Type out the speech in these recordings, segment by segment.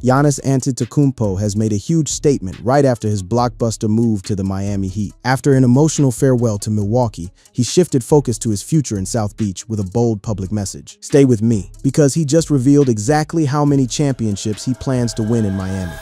Giannis Antetokounmpo has made a huge statement right after his blockbuster move to the Miami Heat. After an emotional farewell to Milwaukee, he shifted focus to his future in South Beach with a bold public message. Stay with me, because he just revealed exactly how many championships he plans to win in Miami.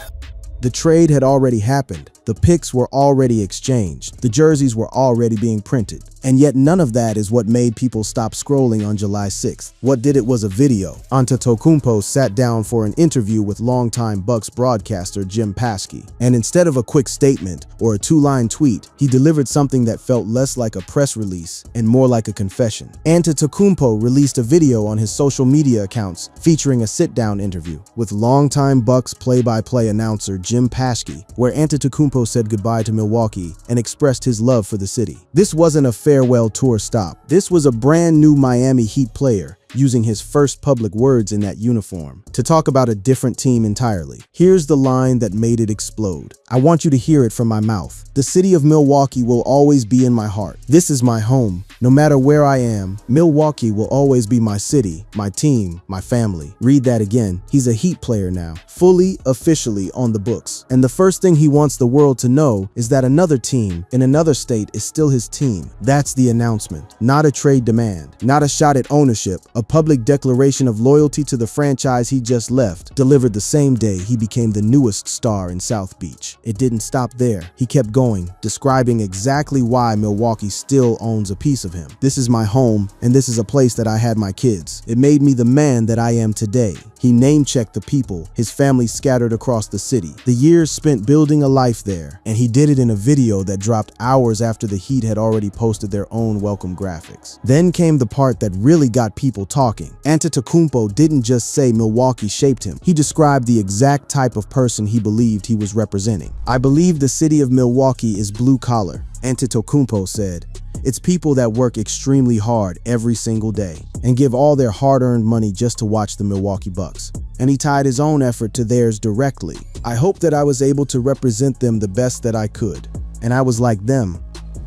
The trade had already happened. The picks were already exchanged. The jerseys were already being printed. And yet none of that is what made people stop scrolling on July 6th. What did it was a video. Antetokounmpo sat down for an interview with longtime Bucks broadcaster Jim Paskey. And instead of a quick statement or a two-line tweet, he delivered something that felt less like a press release and more like a confession. Antetokounmpo released a video on his social media accounts featuring a sit-down interview with longtime Bucks play-by-play announcer Jim Paskey, where Antetokounmpo said goodbye to Milwaukee and expressed his love for the city. This wasn't a farewell tour stop. This was a brand new Miami Heat player using his first public words in that uniform to talk about a different team entirely. Here's the line that made it explode. I want you to hear it from my mouth. The city of Milwaukee will always be in my heart. This is my home. No matter where I am, Milwaukee will always be my city, my team, my family. Read that again. He's a Heat player now, fully, officially on the books. And the first thing he wants the world to know is that another team in another state is still his team. That's the announcement, not a trade demand, not a shot at ownership, a public declaration of loyalty to the franchise he just left, delivered the same day he became the newest star in South Beach. It didn't stop there. He kept going, describing exactly why Milwaukee still owns a piece of him. This is my home, and this is a place that I had my kids. It made me the man that I am today. He name-checked the people, his family scattered across the city, the years spent building a life there, and he did it in a video that dropped hours after the Heat had already posted their own welcome graphics. Then came the part that really got people talking. Antetokounmpo didn't just say Milwaukee shaped him. He described the exact type of person he believed he was representing. I believe the city of Milwaukee is blue-collar, Antetokounmpo said. It's people that work extremely hard every single day and give all their hard-earned money just to watch the Milwaukee Bucks. And he tied his own effort to theirs directly. I hope that I was able to represent them the best that I could. And I was like them.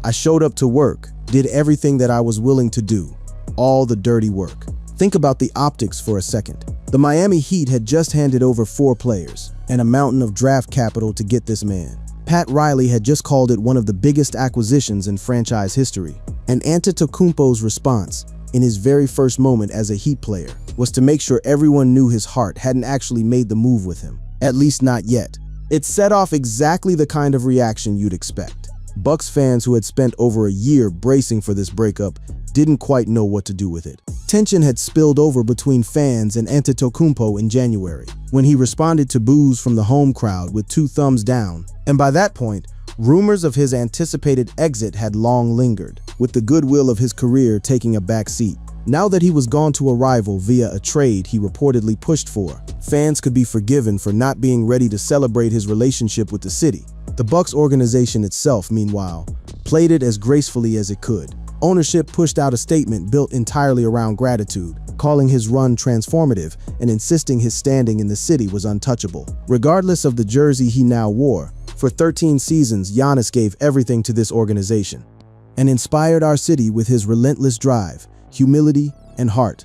I showed up to work, did everything that I was willing to do, all the dirty work. Think about the optics for a second. The Miami Heat had just handed over 4 players and a mountain of draft capital to get this man. Pat Riley had just called it one of the biggest acquisitions in franchise history. And Antetokounmpo's response, in his very first moment as a Heat player, was to make sure everyone knew his heart hadn't actually made the move with him. At least not yet. It set off exactly the kind of reaction you'd expect. Bucks fans who had spent over a year bracing for this breakup didn't quite know what to do with it. Tension had spilled over between fans and Antetokounmpo in January, when he responded to boos from the home crowd with 2 thumbs down. And by that point, rumors of his anticipated exit had long lingered, with the goodwill of his career taking a back seat. Now that he was gone to a rival via a trade he reportedly pushed for, fans could be forgiven for not being ready to celebrate his relationship with the city. The Bucks organization itself, meanwhile, played it as gracefully as it could. Ownership pushed out a statement built entirely around gratitude, calling his run transformative and insisting his standing in the city was untouchable. Regardless of the jersey he now wore, for 13 seasons, Giannis gave everything to this organization and inspired our city with his relentless drive, humility, and heart,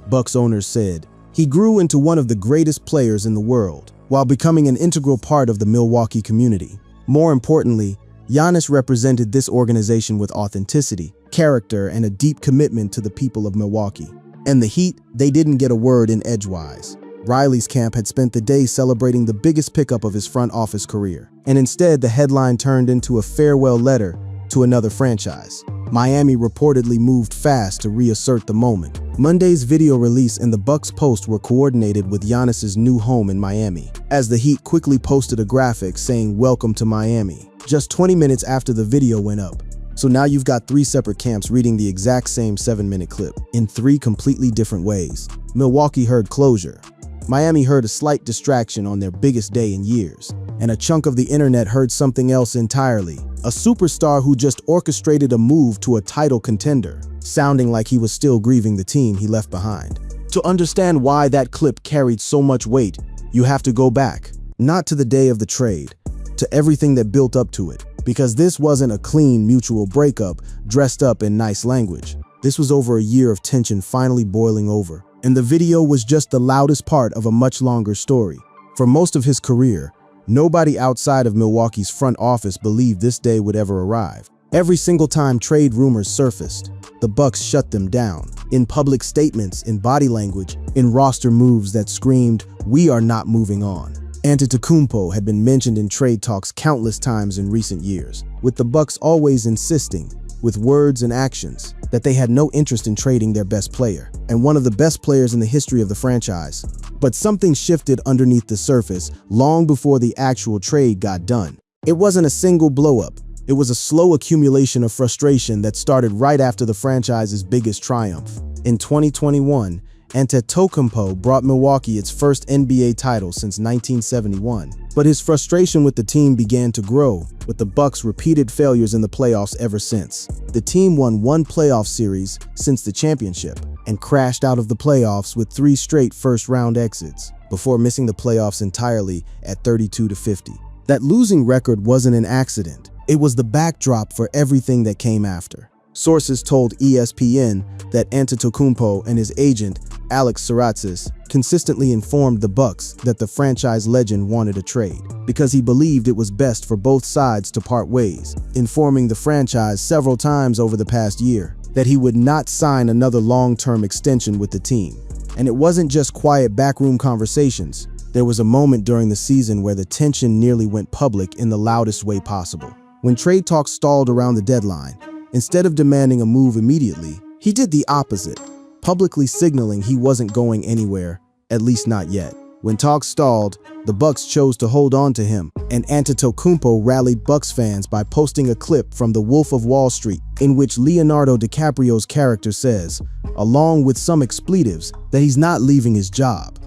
Bucks owners said. He grew into one of the greatest players in the world, while becoming an integral part of the Milwaukee community. More importantly, Giannis represented this organization with authenticity, character, and a deep commitment to the people of Milwaukee. And the Heat, they didn't get a word in edgewise. Riley's camp had spent the day celebrating the biggest pickup of his front office career, and instead the headline turned into a farewell letter to another franchise. Miami reportedly moved fast to reassert the moment. Monday's video release and the Bucks post were coordinated with Giannis's new home in Miami, as the Heat quickly posted a graphic saying "Welcome to Miami," just 20 minutes after the video went up. So now you've got 3 separate camps reading the exact same 7-minute clip, in 3 completely different ways. Milwaukee heard closure. Miami heard a slight distraction on their biggest day in years. And a chunk of the internet heard something else entirely. A superstar who just orchestrated a move to a title contender, sounding like he was still grieving the team he left behind. To understand why that clip carried so much weight, you have to go back, not to the day of the trade, to everything that built up to it. Because this wasn't a clean mutual breakup dressed up in nice language. This was over a year of tension finally boiling over. And the video was just the loudest part of a much longer story. For most of his career, nobody outside of Milwaukee's front office believed this day would ever arrive. Every single time trade rumors surfaced, the Bucks shut them down. In public statements, in body language, in roster moves that screamed, "We are not moving on." Antetokounmpo had been mentioned in trade talks countless times in recent years, with the Bucks always insisting, with words and actions, that they had no interest in trading their best player, and one of the best players in the history of the franchise. But something shifted underneath the surface long before the actual trade got done. It wasn't a single blow-up. It was a slow accumulation of frustration that started right after the franchise's biggest triumph. In 2021, Antetokounmpo brought Milwaukee its first NBA title since 1971. But his frustration with the team began to grow, with the Bucks' repeated failures in the playoffs ever since. The team won one playoff series since the championship and crashed out of the playoffs with 3 straight first-round exits, before missing the playoffs entirely at 32-50. That losing record wasn't an accident. It was the backdrop for everything that came after. Sources told ESPN that Antetokounmpo and his agent, Alex Saratzis, consistently informed the Bucks that the franchise legend wanted a trade because he believed it was best for both sides to part ways, informing the franchise several times over the past year that he would not sign another long-term extension with the team. And it wasn't just quiet backroom conversations. There was a moment during the season where the tension nearly went public in the loudest way possible. When trade talks stalled around the deadline, instead of demanding a move immediately, he did the opposite, publicly signaling he wasn't going anywhere, at least not yet. When talks stalled, the Bucks chose to hold on to him, and Antetokounmpo rallied Bucks fans by posting a clip from The Wolf of Wall Street, in which Leonardo DiCaprio's character says, along with some expletives, that he's not leaving his job.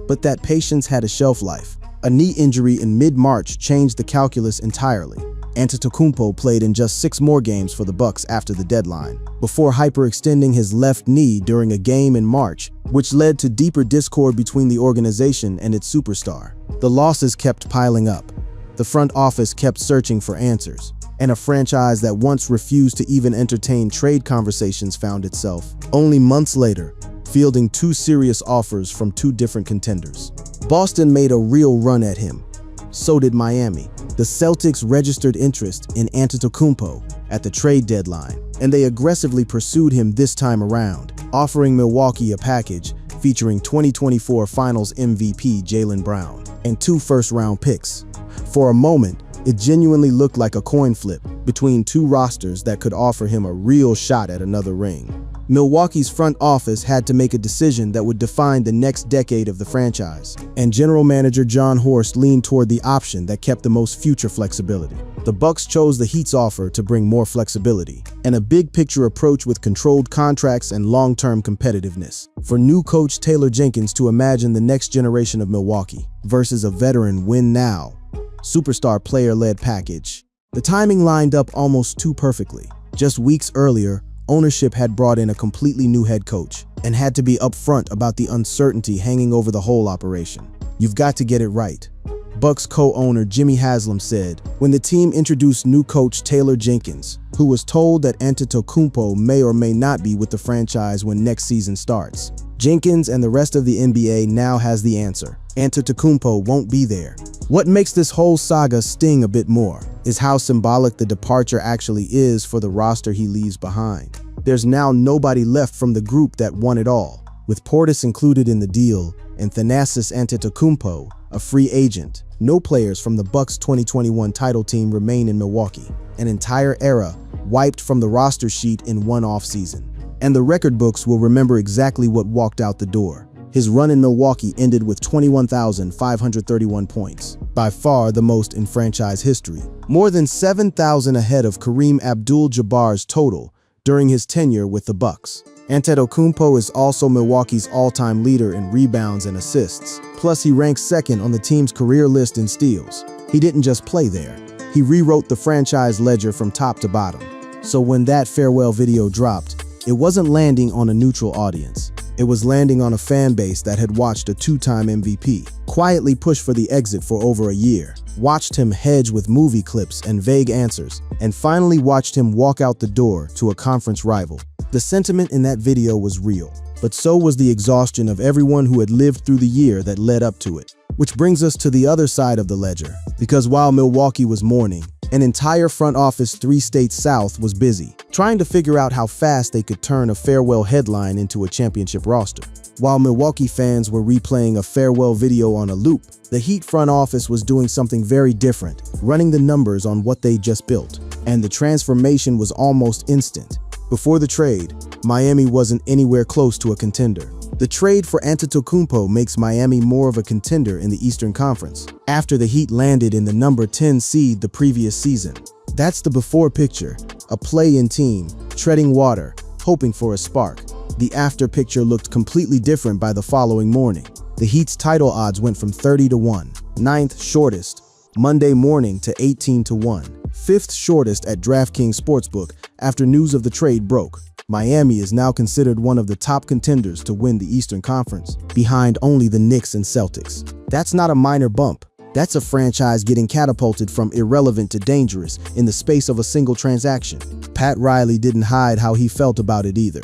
But that patience had a shelf life. A knee injury in mid-March changed the calculus entirely. Antetokounmpo played in just 6 more games for the Bucks after the deadline, before hyperextending his left knee during a game in March, which led to deeper discord between the organization and its superstar. The losses kept piling up. The front office kept searching for answers, and a franchise that once refused to even entertain trade conversations found itself, only months later, fielding 2 serious offers from 2 different contenders. Boston made a real run at him. So did Miami. The Celtics registered interest in Antetokounmpo at the trade deadline, and they aggressively pursued him this time around, offering Milwaukee a package featuring 2024 Finals MVP Jaylen Brown and 2 first-round picks. For a moment, it genuinely looked like a coin flip between 2 rosters that could offer him a real shot at another ring. Milwaukee's front office had to make a decision that would define the next decade of the franchise, and general manager John Horst leaned toward the option that kept the most future flexibility. The Bucks chose the Heat's offer to bring more flexibility and a big-picture approach with controlled contracts and long-term competitiveness. For new coach Taylor Jenkins to imagine the next generation of Milwaukee versus a veteran win-now, superstar player-led package. The timing lined up almost too perfectly. Just weeks earlier, ownership had brought in a completely new head coach and had to be upfront about the uncertainty hanging over the whole operation. "You've got to get it right," Bucks co-owner Jimmy Haslam said when the team introduced new coach Taylor Jenkins, who was told that Antetokounmpo may or may not be with the franchise when next season starts. Jenkins and the rest of the NBA now has the answer. Antetokounmpo won't be there. What makes this whole saga sting a bit more is how symbolic the departure actually is for the roster he leaves behind. There's now nobody left from the group that won it all, with Portis included in the deal and Thanasis Antetokounmpo a free agent. No players from the Bucks' 2021 title team remain in Milwaukee. An entire era wiped from the roster sheet in one offseason. And the record books will remember exactly what walked out the door. His run in Milwaukee ended with 21,531 points, by far the most in franchise history, more than 7,000 ahead of Kareem Abdul-Jabbar's total during his tenure with the Bucks. Antetokounmpo is also Milwaukee's all-time leader in rebounds and assists. Plus, he ranks second on the team's career list in steals. He didn't just play there. He rewrote the franchise ledger from top to bottom. So when that farewell video dropped, it wasn't landing on a neutral audience. It was landing on a fan base that had watched a 2-time MVP quietly push for the exit for over a year, watched him hedge with movie clips and vague answers, and finally watched him walk out the door to a conference rival. The sentiment in that video was real, but so was the exhaustion of everyone who had lived through the year that led up to it. Which brings us to the other side of the ledger, because while Milwaukee was mourning, an entire front office 3 states south was busy, trying to figure out how fast they could turn a farewell headline into a championship roster. While Milwaukee fans were replaying a farewell video on a loop, the Heat front office was doing something very different, running the numbers on what they just built. And the transformation was almost instant. Before the trade, Miami wasn't anywhere close to a contender. The trade for Antetokounmpo makes Miami more of a contender in the Eastern Conference, after the Heat landed in the number 10 seed the previous season. That's the before picture, a play-in team, treading water, hoping for a spark. The after picture looked completely different by the following morning. The Heat's title odds went from 30-1, 9th shortest, Monday morning to 18-1, 5th shortest at DraftKings Sportsbook after news of the trade broke. Miami is now considered one of the top contenders to win the Eastern Conference, behind only the Knicks and Celtics. That's not a minor bump. That's a franchise getting catapulted from irrelevant to dangerous in the space of a single transaction. Pat Riley didn't hide how he felt about it either.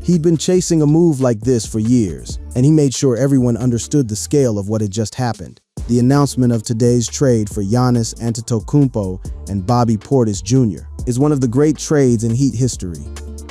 He'd been chasing a move like this for years, and he made sure everyone understood the scale of what had just happened. The announcement of today's trade for Giannis Antetokounmpo and Bobby Portis Jr. is one of the great trades in Heat history,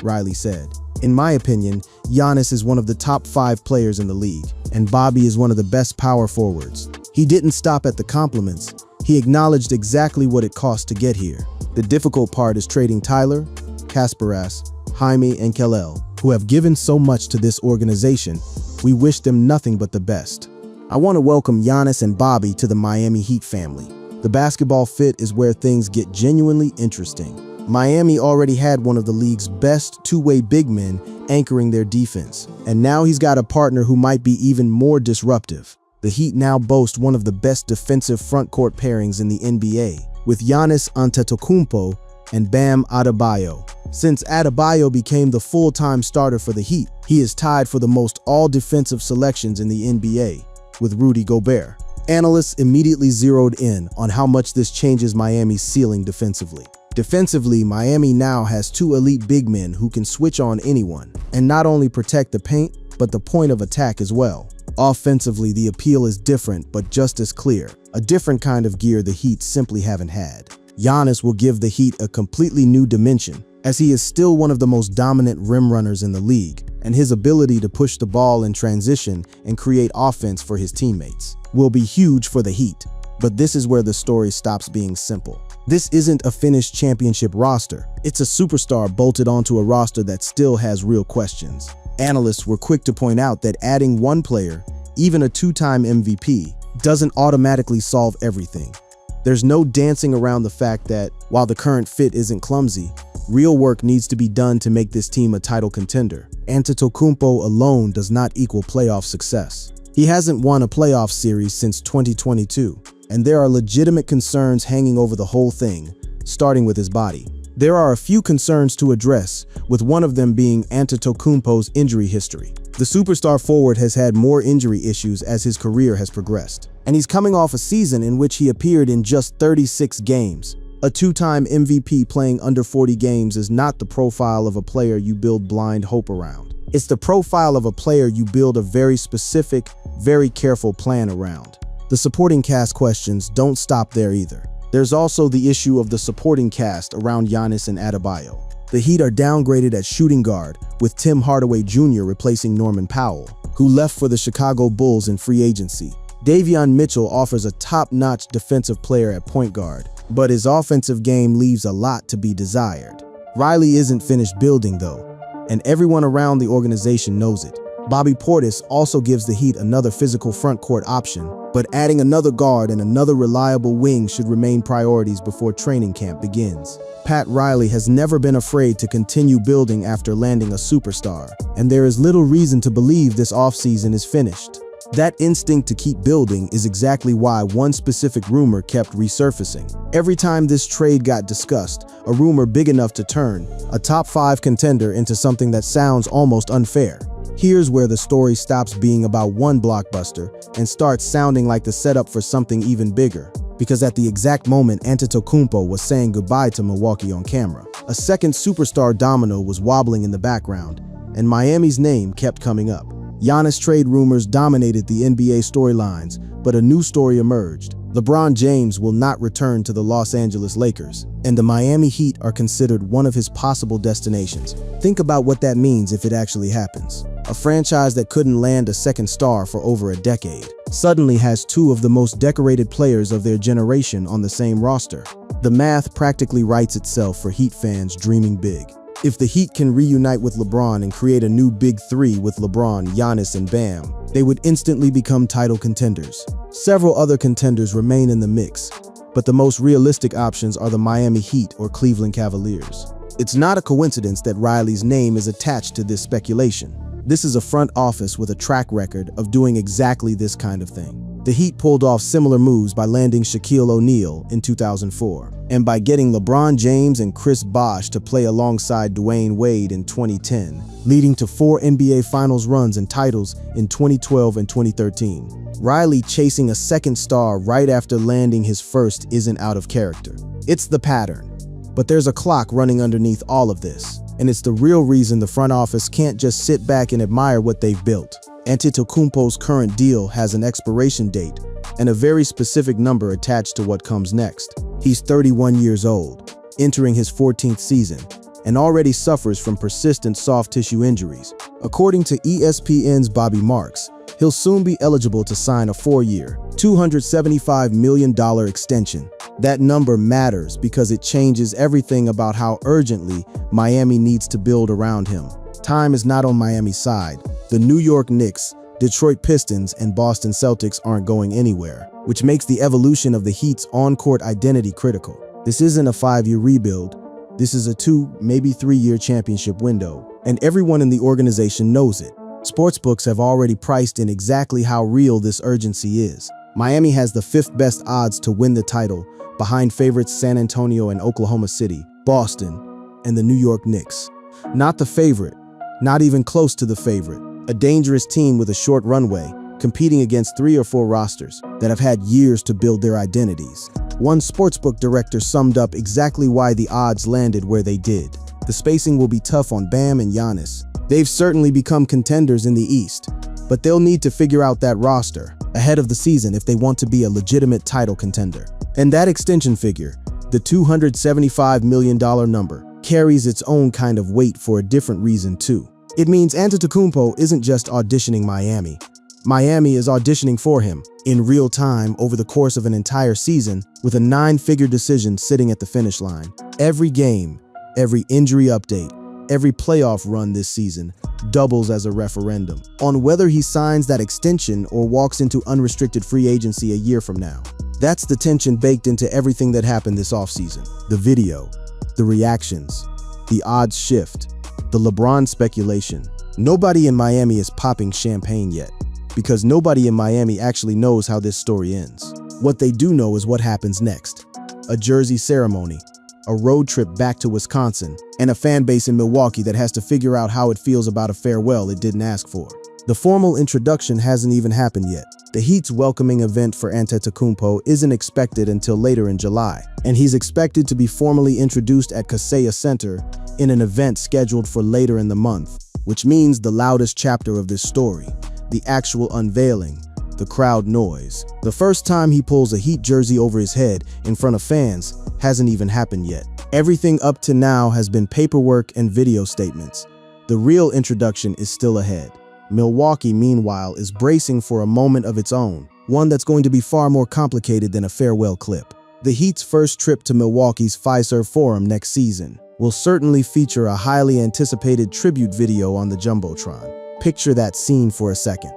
Riley said. In my opinion, Giannis is one of the top 5 players in the league, and Bobby is one of the best power forwards. He didn't stop at the compliments. He acknowledged exactly what it cost to get here. The difficult part is trading Tyler, Kasparas, Jaime, and Kelel, who have given so much to this organization. We wish them nothing but the best. I want to welcome Giannis and Bobby to the Miami Heat family. The basketball fit is where things get genuinely interesting. Miami already had one of the league's best two-way big men anchoring their defense, and now he's got a partner who might be even more disruptive. The Heat now boast one of the best defensive frontcourt pairings in the NBA, with Giannis Antetokounmpo and Bam Adebayo. Since Adebayo became the full-time starter for the Heat, he is tied for the most all-defensive selections in the NBA, with Rudy Gobert. Analysts immediately zeroed in on how much this changes Miami's ceiling defensively. Defensively, Miami now has 2 elite big men who can switch on anyone, and not only protect the paint, but the point of attack as well. Offensively, the appeal is different, but just as clear. A different kind of gear the Heat simply haven't had. Giannis will give the Heat a completely new dimension, as he is still one of the most dominant rim runners in the league, and his ability to push the ball in transition and create offense for his teammates will be huge for the Heat. But this is where the story stops being simple. This isn't a finished championship roster. It's a superstar bolted onto a roster that still has real questions. Analysts were quick to point out that adding one player, even a 2-time MVP, doesn't automatically solve everything. There's no dancing around the fact that, while the current fit isn't clumsy, real work needs to be done to make this team a title contender. Antetokounmpo alone does not equal playoff success. He hasn't won a playoff series since 2022, and there are legitimate concerns hanging over the whole thing, starting with his body. There are a few concerns to address, with one of them being Antetokounmpo's injury history. The superstar forward has had more injury issues as his career has progressed, and he's coming off a season in which he appeared in just 36 games. A 2-time MVP playing under 40 games is not the profile of a player you build blind hope around. It's the profile of a player you build a very specific, very careful plan around. The supporting cast questions don't stop there either. There's also the issue of the supporting cast around Giannis and Adebayo. The Heat are downgraded at shooting guard, with Tim Hardaway Jr. replacing Norman Powell, who left for the Chicago Bulls in free agency. Davion Mitchell offers a top-notch defensive player at point guard, but his offensive game leaves a lot to be desired. Riley isn't finished building though, and everyone around the organization knows it. Bobby Portis also gives the Heat another physical frontcourt option, but adding another guard and another reliable wing should remain priorities before training camp begins. Pat Riley has never been afraid to continue building after landing a superstar, and there is little reason to believe this offseason is finished. That instinct to keep building is exactly why one specific rumor kept resurfacing. Every time this trade got discussed, a rumor big enough to turn a top 5 contender into something that sounds almost unfair. Here's where the story stops being about one blockbuster and starts sounding like the setup for something even bigger. Because at the exact moment Antetokounmpo was saying goodbye to Milwaukee on camera, a second superstar domino was wobbling in the background, and Miami's name kept coming up. Giannis trade rumors dominated the NBA storylines, But a new story emerged. LeBron James will not return to the Los Angeles Lakers, and the Miami Heat are considered one of his possible destinations. Think about what that means if it actually happens. A franchise that couldn't land a second star for over a decade suddenly has two of the most decorated players of their generation on the same roster. The math practically writes itself for Heat fans dreaming big. If the Heat can reunite with LeBron and create a new big three with LeBron, Giannis, and Bam, they would instantly become title contenders. Several other contenders remain in the mix, but the most realistic options are the Miami Heat or Cleveland Cavaliers. It's not a coincidence that Riley's name is attached to this speculation. This is a front office with a track record of doing exactly this kind of thing. The Heat pulled off similar moves by landing Shaquille O'Neal in 2004, and by getting LeBron James and Chris Bosh to play alongside Dwayne Wade in 2010, leading to 4 NBA Finals runs and titles in 2012 and 2013. Riley chasing a second star right after landing his first isn't out of character. It's the pattern. But there's a clock running underneath all of this, and it's the real reason the front office can't just sit back and admire what they've built. Antetokounmpo's current deal has an expiration date and a very specific number attached to what comes next. He's 31 years old, entering his 14th season, and already suffers from persistent soft tissue injuries. According to ESPN's Bobby Marks, he'll soon be eligible to sign a 4-year, $275 million extension. That number matters because it changes everything about how urgently Miami needs to build around him. Time is not on Miami's side. The New York Knicks, Detroit Pistons, and Boston Celtics aren't going anywhere, which makes the evolution of the Heat's on-court identity critical. This isn't a 5-year rebuild. This is a 2, maybe 3-year championship window, and everyone in the organization knows it. Sportsbooks have already priced in exactly how real this urgency is. Miami has the 5th best odds to win the title, behind favorites San Antonio and Oklahoma City, Boston, and the New York Knicks. Not the favorite, not even close to the favorite. A dangerous team with a short runway, competing against 3 or 4 rosters that have had years to build their identities. One sportsbook director summed up exactly why the odds landed where they did. The spacing will be tough on Bam and Giannis. They've certainly become contenders in the East, but they'll need to figure out that roster ahead of the season if they want to be a legitimate title contender. And that extension figure, the $275 million number, carries its own kind of weight for a different reason too. It means Antetokounmpo isn't just auditioning Miami. Miami is auditioning for him in real time over the course of an entire season with a 9-figure decision sitting at the finish line. Every game, every injury update, every playoff run this season doubles as a referendum on whether he signs that extension or walks into unrestricted free agency a year from now. That's the tension baked into everything that happened this offseason. The video, the reactions, the odds shift, the LeBron speculation. Nobody in Miami is popping champagne yet, because nobody in Miami actually knows how this story ends. What they do know is what happens next. A jersey ceremony, a road trip back to Wisconsin, and a fan base in Milwaukee that has to figure out how it feels about a farewell it didn't ask for. The formal introduction hasn't even happened yet. The Heat's welcoming event for Antetokounmpo isn't expected until later in July, and he's expected to be formally introduced at Kaseya Center in an event scheduled for later in the month, which means the loudest chapter of this story, the actual unveiling, the crowd noise. The first time he pulls a Heat jersey over his head in front of fans hasn't even happened yet. Everything up to now has been paperwork and video statements. The real introduction is still ahead. Milwaukee, meanwhile, is bracing for a moment of its own, one that's going to be far more complicated than a farewell clip. The Heat's first trip to Milwaukee's Fiserv Forum next season will certainly feature a highly anticipated tribute video on the Jumbotron. Picture that scene for a second.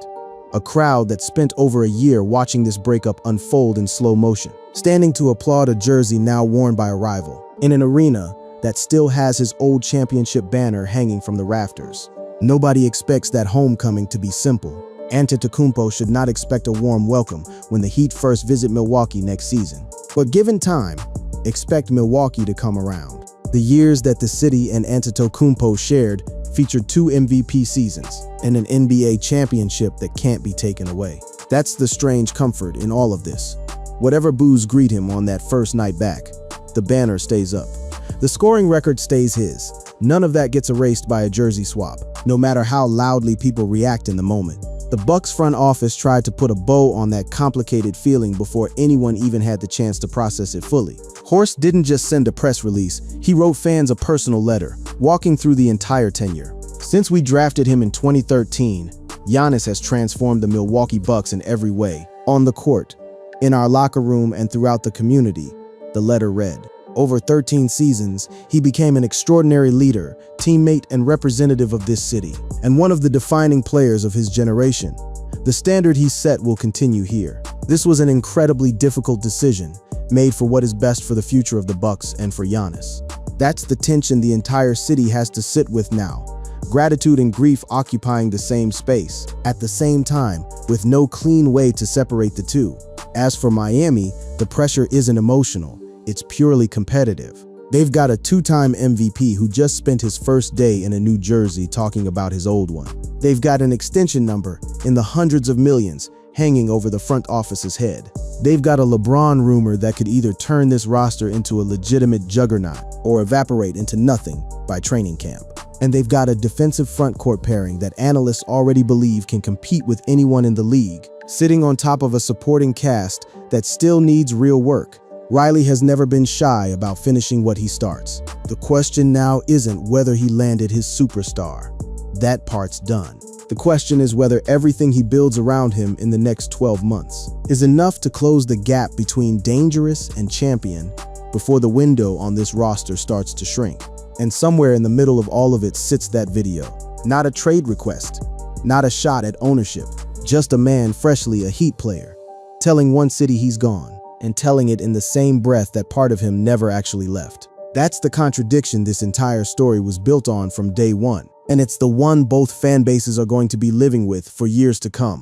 A crowd that spent over a year watching this breakup unfold in slow motion, standing to applaud a jersey now worn by a rival, in an arena that still has his old championship banner hanging from the rafters. Nobody expects that homecoming to be simple. Antetokounmpo should not expect a warm welcome when the Heat first visit Milwaukee next season. But given time, expect Milwaukee to come around. The years that the city and Antetokounmpo shared featured 2 MVP seasons and an NBA championship that can't be taken away. That's the strange comfort in all of this. Whatever boos greet him on that first night back, the banner stays up. The scoring record stays his. None of that gets erased by a jersey swap, no matter how loudly people react in the moment. The Bucks front office tried to put a bow on that complicated feeling before anyone even had the chance to process it fully. Horst didn't just send a press release, he wrote fans a personal letter, walking through the entire tenure. Since we drafted him in 2013, Giannis has transformed the Milwaukee Bucks in every way. On the court, in our locker room, and throughout the community, the letter read. Over 13 seasons, he became an extraordinary leader, teammate, and representative of this city, and one of the defining players of his generation. The standard he set will continue here. This was an incredibly difficult decision, made for what is best for the future of the Bucks and for Giannis. That's the tension the entire city has to sit with now. Gratitude and grief occupying the same space, at the same time, with no clean way to separate the two. As for Miami, the pressure isn't emotional, it's purely competitive. They've got a two-time MVP who just spent his first day in a new jersey talking about his old one. They've got an extension number in the hundreds of millions hanging over the front office's head. They've got a LeBron rumor that could either turn this roster into a legitimate juggernaut or evaporate into nothing by training camp. And they've got a defensive front court pairing that analysts already believe can compete with anyone in the league, sitting on top of a supporting cast that still needs real work. Riley has never been shy about finishing what he starts. The question now isn't whether he landed his superstar. That part's done. The question is whether everything he builds around him in the next 12 months is enough to close the gap between dangerous and champion before the window on this roster starts to shrink. And somewhere in the middle of all of it sits that video. Not a trade request, not a shot at ownership, just a man freshly a Heat player, telling one city he's gone, and telling it in the same breath that part of him never actually left. That's the contradiction this entire story was built on from day one, and it's the one both fan bases are going to be living with for years to come.